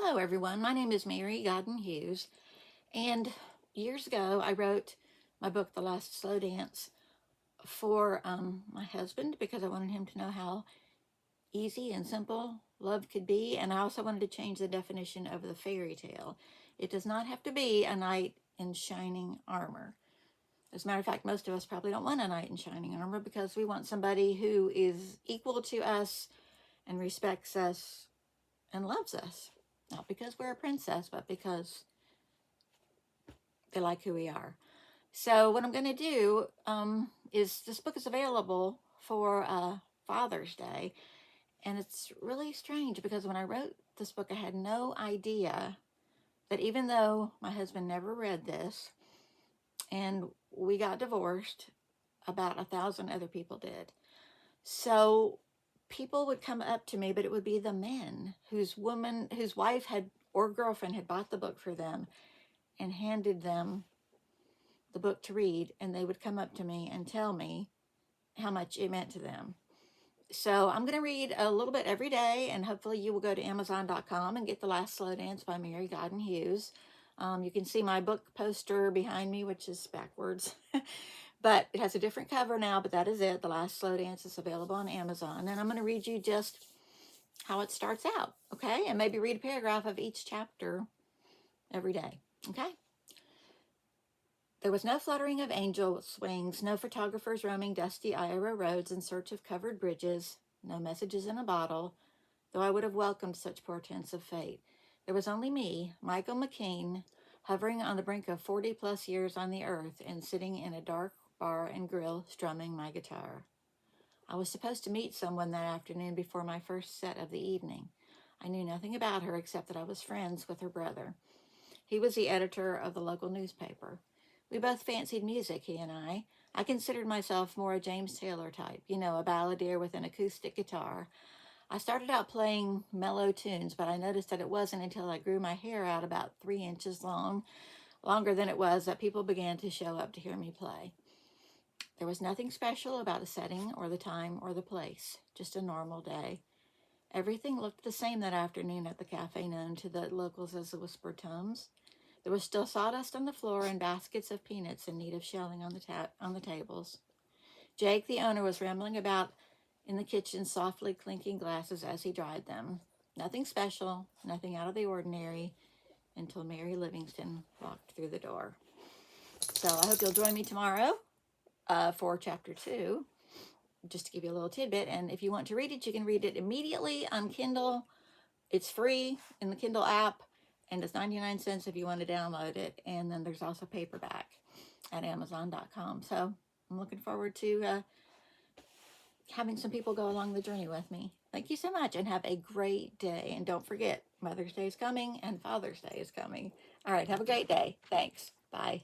Hello everyone, my name is Mary Godden Hughes, and years ago I wrote my book, The Last Slow Dance, for my husband because I wanted him to know how easy and simple love could be, and I also wanted to change the definition of the fairy tale. It does not have to be a knight in shining armor. As a matter of fact, most of us probably don't want a knight in shining armor because we want somebody who is equal to us and respects us and loves us. Not because we're a princess, but because they like who we are. So what I'm going to do is this book is available for Father's Day. And it's really strange because when I wrote this book, I had no idea that even though my husband never read this and we got divorced, about 1,000 other people did. So people would come up to me, but it would be the men whose wife had or girlfriend had bought the book for them and handed them the book to read, and they would come up to me and tell me how much it meant to them. So I'm going to read a little bit every day, and hopefully you will go to Amazon.com and get The Last Slow Dance by Mary Godden Hughes. You can see my book poster behind me, which is backwards. But it has a different cover now, but that is it. The Last Slow Dance is available on Amazon. And I'm going to read you just how it starts out, okay? And maybe read a paragraph of each chapter every day, okay? There was no fluttering of angels' wings, no photographers roaming dusty Iowa roads in search of covered bridges, no messages in a bottle, though I would have welcomed such portents of fate. There was only me, Michael McKean, hovering on the brink of 40-plus years on the earth and sitting in a dark bar and grill strumming my guitar. I was supposed to meet someone that afternoon before my first set of the evening. I knew nothing about her except that I was friends with her brother. He was the editor of the local newspaper. We both fancied music, he and I. I considered myself more a James Taylor type, a balladeer with an acoustic guitar. I started out playing mellow tunes, but I noticed that it wasn't until I grew my hair out about 3 inches long, longer than it was, that people began to show up to hear me play. There was nothing special about the setting or the time or the place, just a normal day. Everything looked the same that afternoon at the cafe known to the locals as the Whispered Tomes. There was still sawdust on the floor and baskets of peanuts in need of shelling on the tables. Jake, the owner, was rambling about in the kitchen, softly clinking glasses as he dried them. Nothing special, nothing out of the ordinary, until Mary Livingston walked through the door. So I hope you'll join me tomorrow for chapter 2, just to give you a little tidbit. And if you want to read it, you can read it immediately on Kindle. It's free in the Kindle app, and it's 99 cents if you want to download it. And then there's also paperback at Amazon.com. So I'm looking forward to having some people go along the journey with me. Thank you so much, and have a great day. And don't forget, Mother's Day is coming and Father's Day is coming. All right, have a great day. Thanks. Bye.